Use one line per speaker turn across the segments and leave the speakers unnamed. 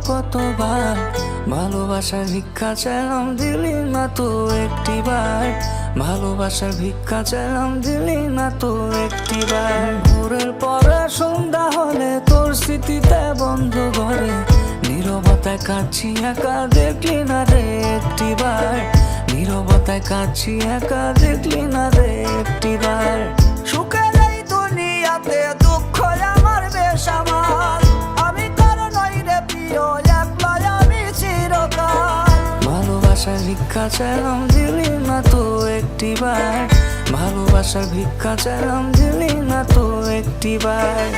কতবার, ভালোবাসার ভিক্ষা চাইলাম দিলি না তো একটিবার, ভালোবাসার ভিক্ষা চাইলাম দিলি না তো একটিবার। ভোরের পরে সন্ধ্যা হলে তোর স্মৃতিতে বন্ধ ঘরে, নীরবতায় কাঁদছি একা দেখলি না রে একটিবার, নীরবতায় কাঁদছি একা দেখলি না রে একটিবার। সুখের এই দুনিয়াতে দুঃখ আমার বেসামাল, আমি কার নই রে প্রিয়, একলাই আমি চিরকাল। ভালোবাসার ভিক্ষা চাইলাম দিলি না তো একটিবার, ভালোবাসার ভিক্ষা চাইলাম দিলি না তো একটিবার।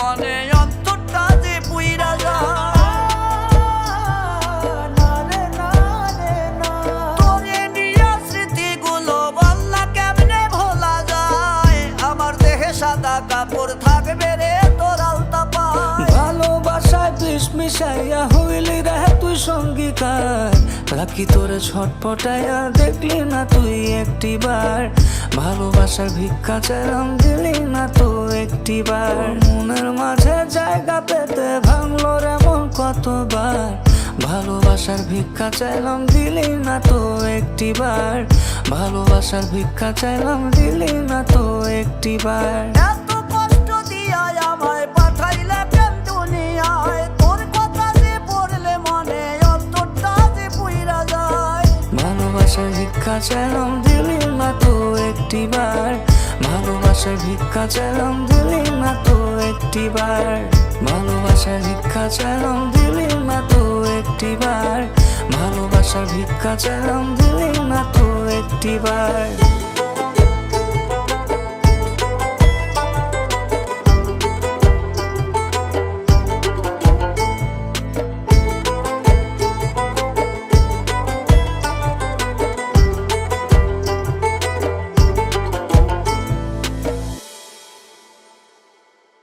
মনে অন্তরটা যে পুইরা যায়, তোরে নিয়া স্মৃতিগুলো বললা কেমনে ভোলা যায়, আমার দেহে সাদা কাপড় থাকবে রে তোর আলতা পায়। ভালোবাসায় বিষ মিশাইয়া হইলি রে তুই সঙ্গীকার, রাখি তোরে ছটপটাইয়া দেখলি না তুই একটিবার, ভালোবাসার ভিক্ষা চাইলাম দিলি না তো একটিবার। মনের মাঝে জায়গা পেতে ভাঙলো রে মন কতবার, ভালোবাসার ভিক্ষা চাইলাম দিলি না তো একটিবার, ভালোবাসার ভিক্ষা চাইলাম দিলি না তো একটিবার। এত কষ্ট দিয়া আমায় পাঠাইলে কেন দুনিয়ায়, তোর কথা যে পড়লে মনে অন্তরটা যে পুইরা যায়। ভালোবাসার ভিক্ষা চাইলাম দিলি না তো একটিবার, ভালোবাসার ভিক্ষা চাইলাম দিলি না তো একটিবার, ভালোবাসার ভিক্ষা চাইলাম দিলি না তো একটিবার, ভালোবাসার ভিক্ষা চাইলাম দিলি না তো একটিবার।